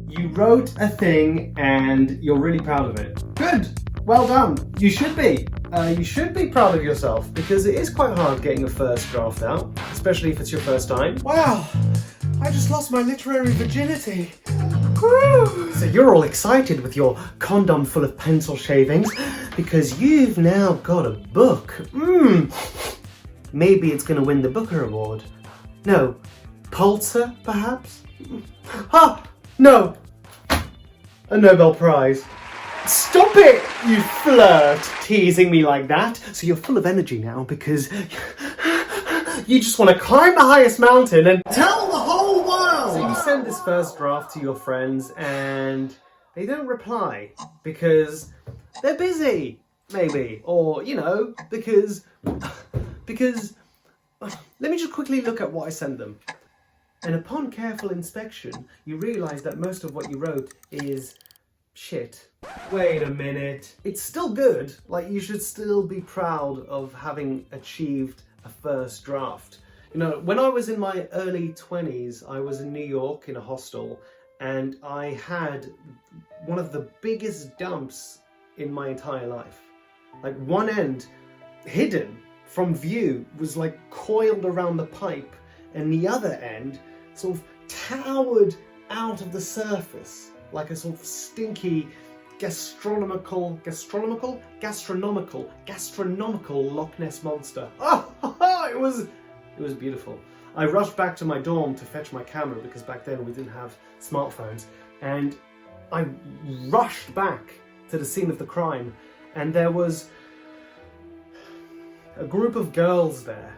You wrote a thing and you're really proud of it. Good. Well done. You should be. You should be proud of yourself because it is quite hard getting a first draft out, especially if it's your first time. Wow, I just lost my literary virginity. Woo! So you're all excited with your condom full of pencil shavings because you've now got a book. Maybe it's going to win the Booker Award. No, Pulitzer, perhaps? No, a Nobel Prize. Stop it, you flirt, teasing me like that. So you're full of energy now because you just want to climb the highest mountain and tell the whole world. So you send this first draft to your friends and they don't reply because they're busy, maybe. Or, because let me just quickly look at what I sent them. And upon careful inspection, you realise that most of what you wrote is shit. Wait a minute. It's still good. Like, you should still be proud of having achieved a first draft. When I was in my early 20s, I was in New York in a hostel and I had one of the biggest dumps in my entire life. Like, one end, hidden from view, was like coiled around the pipe, and the other end sort of towered out of the surface like a sort of stinky gastronomical Loch Ness monster. It was beautiful. I rushed back to my dorm to fetch my camera because back then we didn't have smartphones, and I rushed back to the scene of the crime, and there was a group of girls there.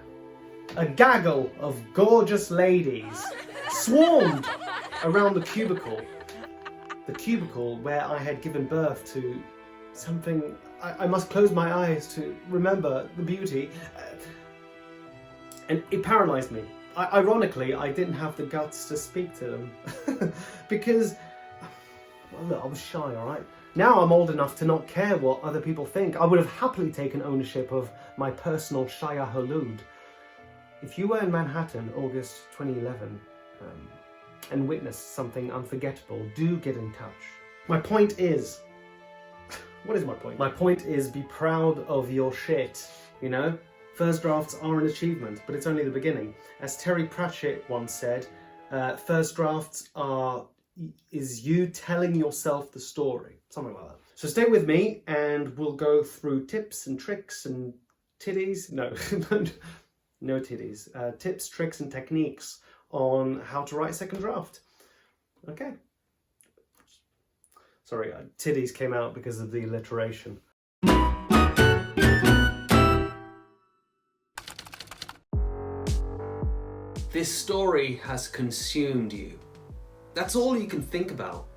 A gaggle of gorgeous ladies swarmed around the cubicle where I had given birth to something. I must close my eyes to remember the beauty. And it paralysed me. Ironically, I didn't have the guts to speak to them because, well, look, I was shy, alright? Now I'm old enough to not care what other people think. I would have happily taken ownership of my personal Shia Halud. If you were in Manhattan, August 2011, and witnessed something unforgettable, do get in touch. My point is... What is my point? My point is be proud of your shit, First drafts are an achievement, but it's only the beginning. As Terry Pratchett once said, first drafts is you telling yourself the story. Something like that. So stay with me and we'll go through tips and tricks and titties. No, no titties. Tips, tricks and techniques on how to write a second draft. Okay. Sorry, titties came out because of the alliteration. This story has consumed you. That's all you can think about.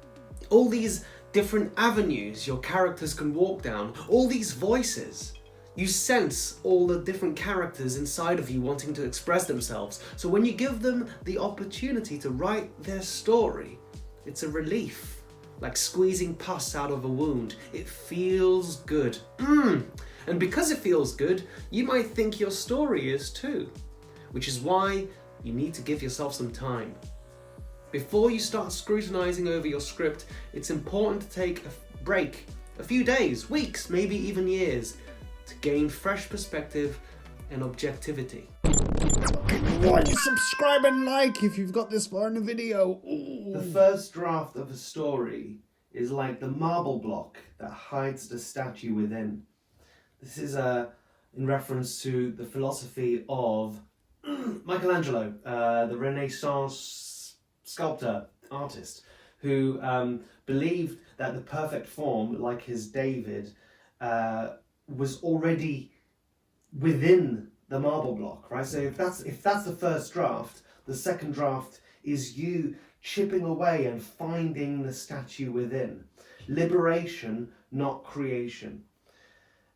All these different avenues your characters can walk down, all these voices. You sense all the different characters inside of you wanting to express themselves. So when you give them the opportunity to write their story, it's a relief. Like squeezing pus out of a wound. It feels good. And because it feels good, you might think your story is too. Which is why you need to give yourself some time. Before you start scrutinizing over your script, it's important to take a break, a few days, weeks, maybe even years, to gain fresh perspective and objectivity. Subscribe and like if you've got this far in the video. Ooh. The first draft of a story is like the marble block that hides the statue within. This is in reference to the philosophy of Michelangelo, the Renaissance sculptor, artist, who believed that the perfect form, like his David, was already within the marble block, right? So if that's the first draft, the second draft is you chipping away and finding the statue within. Liberation, not creation.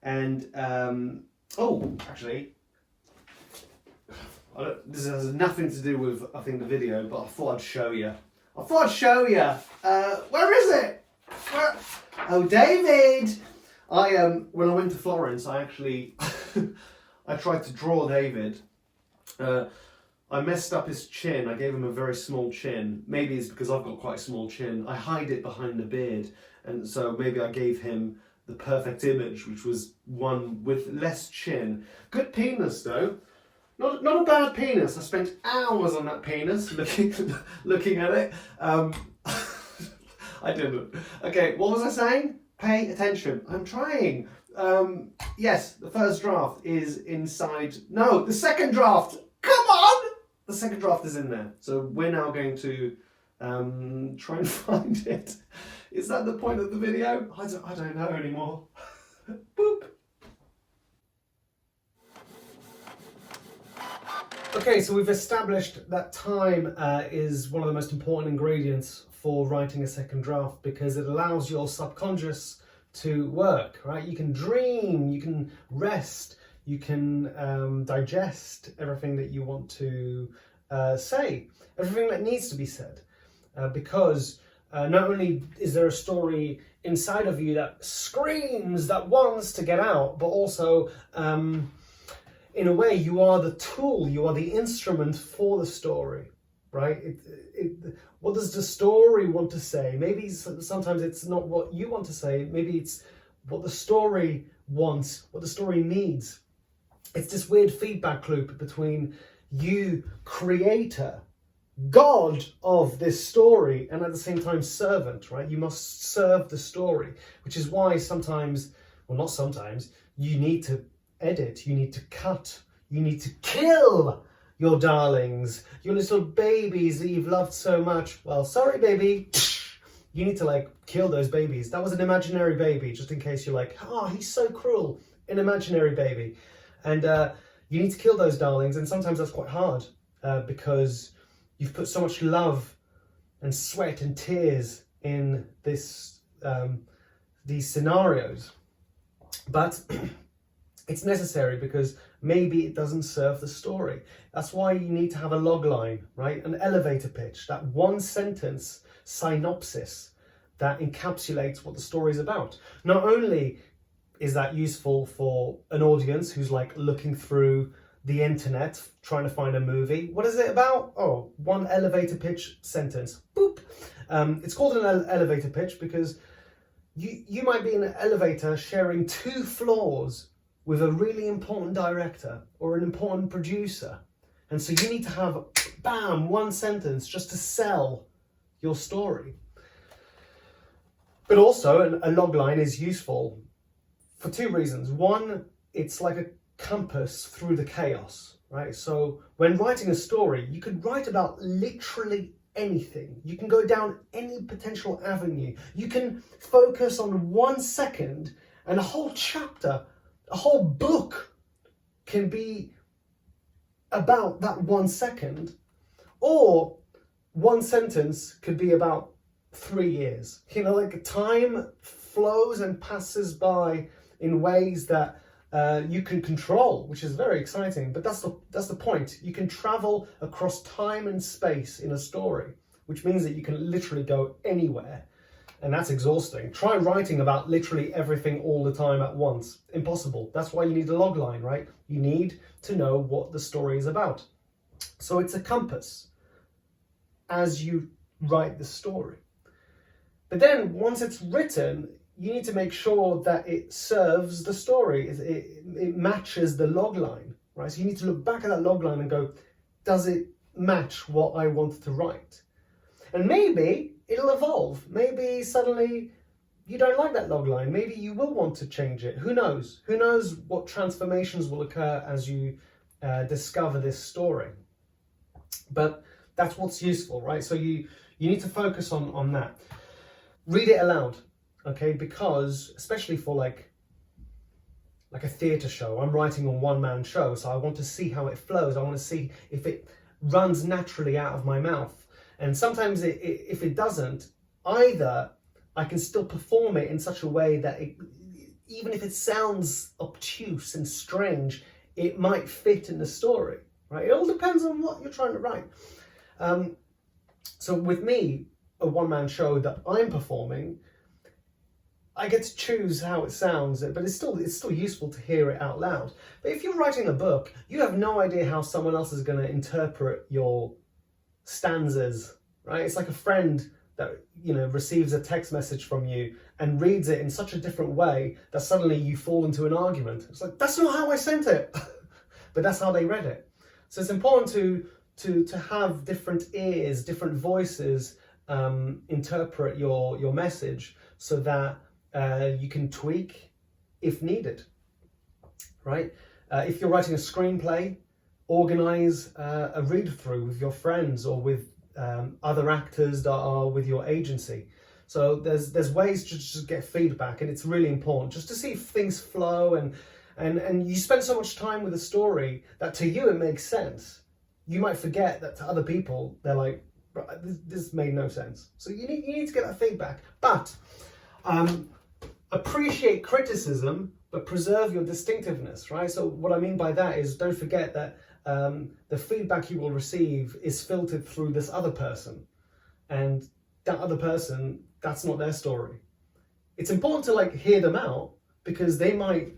And actually, this has nothing to do with, I think, the video, but I thought I'd show you. Where is it? Oh, David! When I went to Florence, I actually I tried to draw David. I messed up his chin. I gave him a very small chin. Maybe it's because I've got quite a small chin. I hide it behind the beard. And so maybe I gave him the perfect image, which was one with less chin. Good penis, though. Not a bad penis. I spent hours on that penis looking at it. I didn't. Okay, what was I saying? Pay attention. I'm trying. Yes, the first draft is inside. No, the second draft. Come on! The second draft is in there. So we're now going to try and find it. Is that the point of the video? I don't know anymore. Boop. Okay, so we've established that time is one of the most important ingredients for writing a second draft because it allows your subconscious to work, right? You can dream, you can rest, you can digest everything that you want to say, everything that needs to be said, because not only is there a story inside of you that screams, that wants to get out, but also in a way you are the tool, you are the instrument for the story, right? What does the story want to say? Maybe sometimes it's not what you want to say, maybe it's what the story wants, what the story needs. It's this weird feedback loop between you, creator, God of this story, and at the same time servant, right? You must serve the story, which is why sometimes, well not sometimes, you need to edit, you need to cut, you need to kill your darlings, your little babies that you've loved so much. Well, sorry baby, you need to like kill those babies. That was an imaginary baby, just in case you're like, oh, he's so cruel, an imaginary baby. And you need to kill those darlings, and sometimes that's quite hard because you've put so much love and sweat and tears in this these scenarios. But it's necessary because maybe it doesn't serve the story. That's why you need to have a log line, right? An elevator pitch, that one sentence synopsis that encapsulates what the story is about. Not only is that useful for an audience who's like looking through the internet trying to find a movie. What is it about? Oh, one elevator pitch sentence. Boop. It's called an elevator pitch because you might be in an elevator sharing 2 floors with a really important director or an important producer. And so you need to have, bam, one sentence just to sell your story. But also a log line is useful for 2 reasons. One, it's like a compass through the chaos, right? So when writing a story, you could write about literally anything. You can go down any potential avenue. You can focus on 1 second and a whole chapter, a whole book can be about that 1 second, or 1 sentence could be about 3 years. You know, like time flows and passes by in ways that you can control, which is very exciting. But that's the point. You can travel across time and space in a story, which means that you can literally go anywhere. And that's exhausting. Try writing about literally everything all the time at once. Impossible. That's why you need a log line, right? You need to know what the story is about. So it's a compass as you write the story. But then once it's written, you need to make sure that it serves the story. It matches the log line, right? So you need to look back at that log line and go, does it match what I wanted to write? And maybe it'll evolve. Maybe suddenly you don't like that log line. Maybe you will want to change it. Who knows? Who knows what transformations will occur as you discover this story? But that's what's useful, right? So you need to focus on that. Read it aloud, okay? Because especially for like a theatre show, I'm writing a one-man show, so I want to see how it flows. I want to see if it runs naturally out of my mouth. And sometimes if it doesn't, either I can still perform it in such a way that even if it sounds obtuse and strange, it might fit in the story, right? It all depends on what you're trying to write. So with me, a one-man show that I'm performing, I get to choose how it sounds, but it's still useful to hear it out loud. But if you're writing a book, you have no idea how someone else is going to interpret your stanzas, right? It's like a friend that, you know, receives a text message from you and reads it in such a different way that suddenly you fall into an argument. It's like, that's not how I sent it, but that's how they read it. So it's important to have different ears, different voices interpret your message so that you can tweak if needed, right? If you're writing a screenplay, organize a read-through with your friends or with other actors that are with your agency. So there's ways to just get feedback, and it's really important just to see if things flow, and you spend so much time with a story that to you it makes sense. You might forget that to other people they're like, this made no sense. So you need to get that feedback, but appreciate criticism, but preserve your distinctiveness, right? So what I mean by that is, don't forget that the feedback you will receive is filtered through this other person, and that other person, that's not their story. It's important to like hear them out, because they might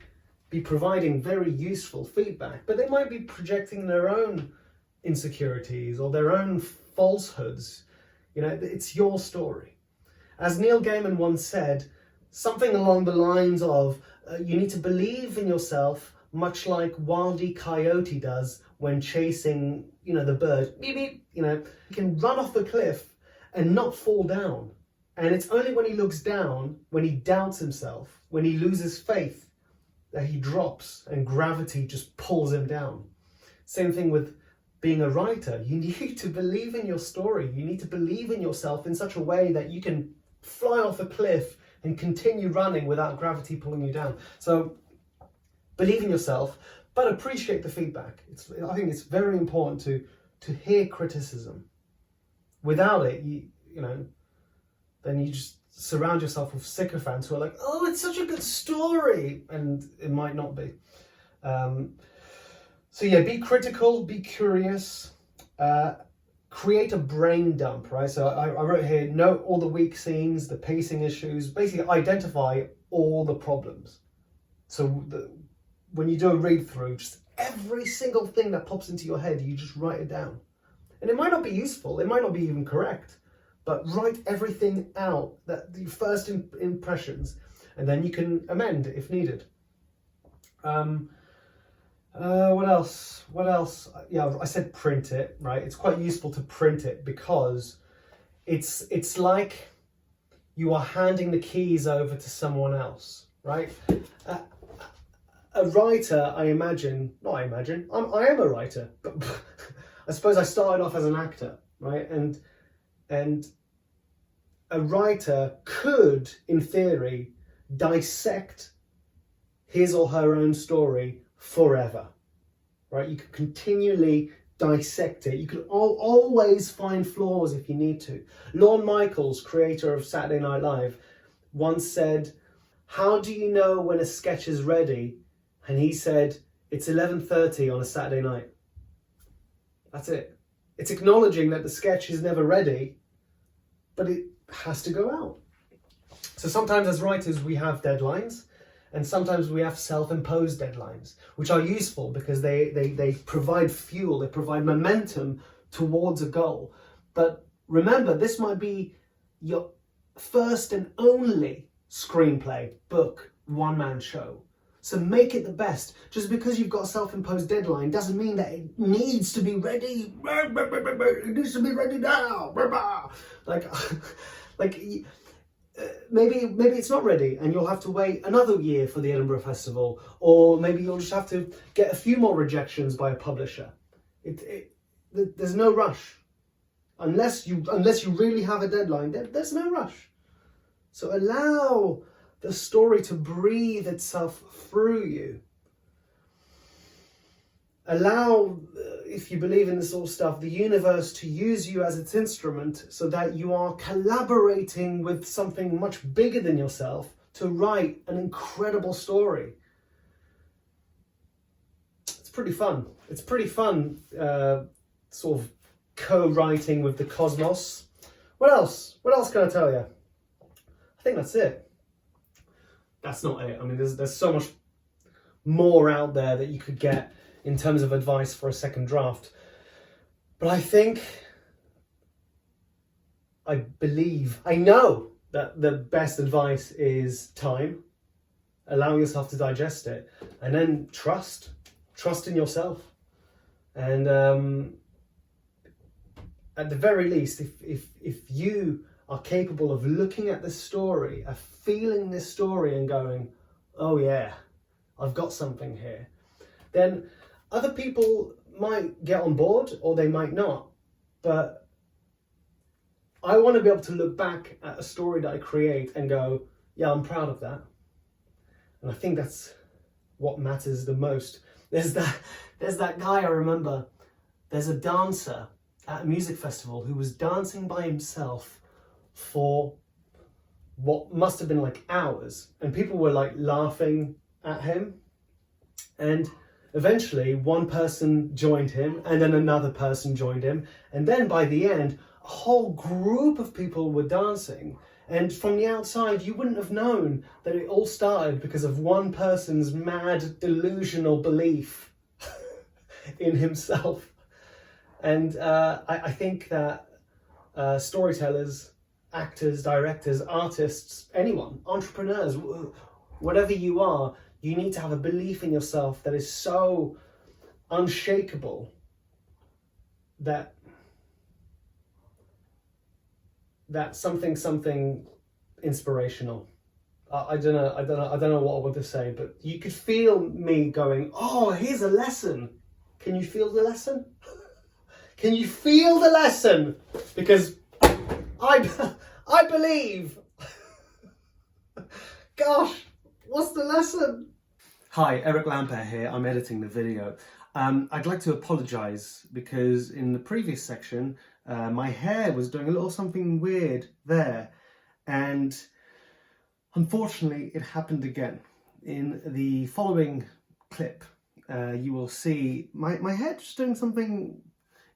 be providing very useful feedback, but they might be projecting their own insecurities or their own falsehoods. You know, it's your story. As Neil Gaiman once said, something along the lines of, you need to believe in yourself much like Wile E. Coyote does when chasing, you know, the bird. Beep, beep. You know, he can run off the cliff and not fall down. And it's only when he looks down, when he doubts himself, when he loses faith, that he drops and gravity just pulls him down. Same thing with being a writer. You need to believe in your story. You need to believe in yourself in such a way that you can fly off a cliff and continue running without gravity pulling you down. So believe in yourself, but appreciate the feedback. I think it's very important to hear criticism. Without it, you know, then you just surround yourself with sycophants who are like, oh, it's such a good story, and it might not be. So yeah, be critical, be curious, create a brain dump, right? So I wrote here, note all the weak scenes, the pacing issues, basically identify all the problems. So when you do a read through, just every single thing that pops into your head, you just write it down. And it might not be useful, it might not be even correct, but write everything out, that the first impressions, and then you can amend if needed. What else? Yeah, I said print it, right? It's quite useful to print it because it's like you are handing the keys over to someone else, right? A writer, I am a writer, but I suppose I started off as an actor, right? And a writer could, in theory, dissect his or her own story forever, right? You could continually dissect it. You could always find flaws if you need to. Lorne Michaels, creator of Saturday Night Live, once said, how do you know when a sketch is ready? And he said, it's 11:30 on a Saturday night. That's it. It's acknowledging that the sketch is never ready, but it has to go out. So sometimes as writers we have deadlines, and sometimes we have self-imposed deadlines, which are useful because they provide fuel, they provide momentum towards a goal. But remember, this might be your first and only screenplay, book, one-man show. So make it the best. Just because you've got a self-imposed deadline doesn't mean that it needs to be ready. It needs to be ready now. Maybe it's not ready and you'll have to wait another year for the Edinburgh Festival, or maybe you'll just have to get a few more rejections by a publisher. There's no rush. Unless you really have a deadline, there's no rush. So allow the story to breathe itself through you. Allow, if you believe in this sort of stuff, the universe to use you as its instrument so that you are collaborating with something much bigger than yourself to write an incredible story. It's pretty fun. It's pretty fun, sort of co-writing with the cosmos. What else? What else can I tell you? I think that's it. that's not it. I mean, there's so much more out there that you could get in terms of advice for a second draft. But I know that the best advice is time, allow yourself to digest it, and then trust in yourself. And at the very least, if you are capable of looking at this story, of feeling this story and going, oh yeah, I've got something here, then other people might get on board or they might not. But I want to be able to look back at a story that I create and go, yeah, I'm proud of that. And I think that's what matters the most. There's that guy I remember, there's a dancer at a music festival who was dancing by himself for what must have been like hours, and people were like laughing at him, and eventually one person joined him and then another person joined him, and then by the end a whole group of people were dancing, and from the outside you wouldn't have known that it all started because of one person's mad delusional belief in himself. And I think that storytellers, actors, directors, artists, anyone, entrepreneurs, whatever you are, you need to have a belief in yourself that is so unshakable that something inspirational. I don't know what I want to say, but you could feel me going, oh, here's a lesson. Can you feel the lesson? Can you feel the lesson? Because I believe. Gosh, what's the lesson? Hi, Eric Lampert here. I'm editing the video. I'd like to apologise because in the previous section, my hair was doing a little something weird there, and unfortunately it happened again. In the following clip, you will see my hair just doing something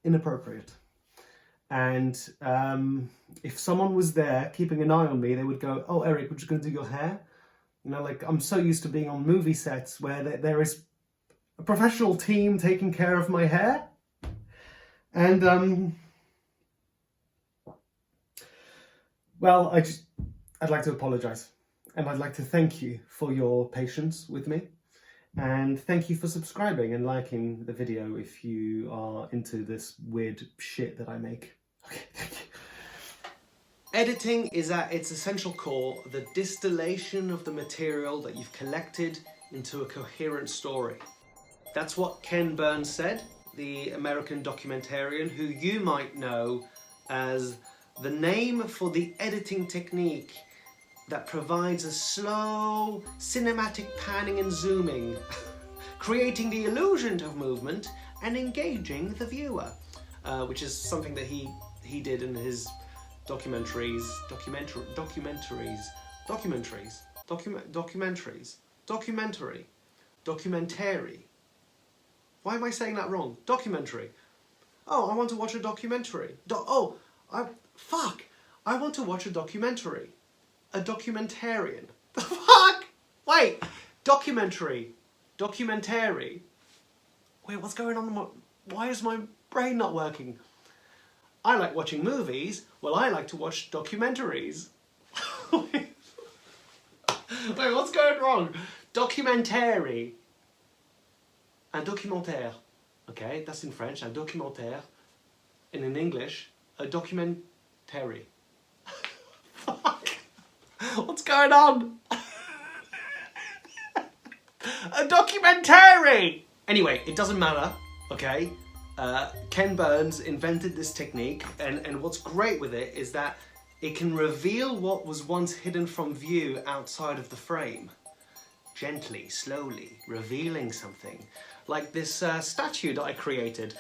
inappropriate. And if someone was there keeping an eye on me, they would go, oh, Eric, we're just going to do your hair. You know, like, I'm so used to being on movie sets where there is a professional team taking care of my hair. And, well, I'd like to apologise. And I'd like to thank you for your patience with me. And thank you for subscribing and liking the video if you are into this weird shit that I make. Okay, thank you. Editing is at its essential core the distillation of the material that you've collected into a coherent story. That's what Ken Burns said, the American documentarian who you might know as the name for the editing technique that provides a slow cinematic panning and zooming, creating the illusion of movement and engaging the viewer, which is something that he did in his documentary. Why am I saying that wrong? Documentary. Oh, I want to watch a documentary. I want to watch a documentary. A documentarian. The fuck? Wait, documentary. Documentary. Wait, what's going on? Why is my brain not working? I like watching movies. Well, I like to watch documentaries. Wait, what's going wrong? Documentary. Un documentaire. Okay, that's in French. Un documentaire. And in English, a documentary. Fuck. What's going on? A documentary! Anyway, it doesn't matter, okay? Ken Burns invented this technique, and what's great with it is that it can reveal what was once hidden from view outside of the frame. Gently, slowly, revealing something. Like this statue that I created.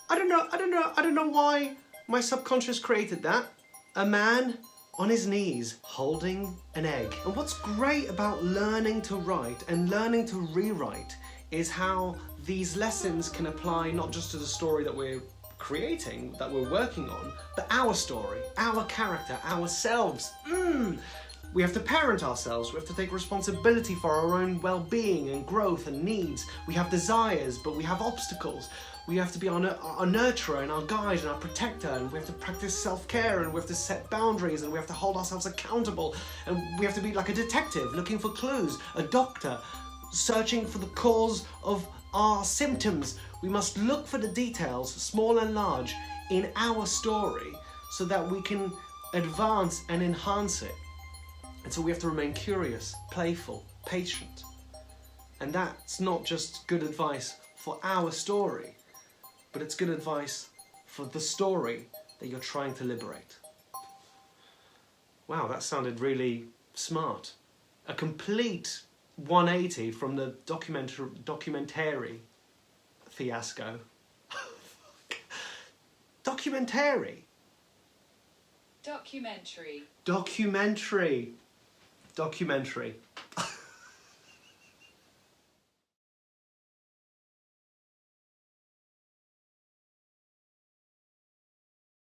I don't know why my subconscious created that. A man on his knees holding an egg. And what's great about learning to write and learning to rewrite is how these lessons can apply not just to the story that we're creating, that we're working on, but our story, our character, ourselves. We have to parent ourselves, we have to take responsibility for our own well-being and growth and needs. We have desires, but we have obstacles. We have to be our nurturer and our guide and our protector, and we have to practice self-care, and we have to set boundaries, and we have to hold ourselves accountable, and we have to be like a detective looking for clues, a doctor searching for the cause of our symptoms. We must look for the details, small and large, in our story so that we can advance and enhance it. And so we have to remain curious, playful, patient. And that's not just good advice for our story, but it's good advice for the story that you're trying to liberate. Wow, that sounded really smart. A complete 180 from the documentary fiasco. Documentary. Documentary. Documentary.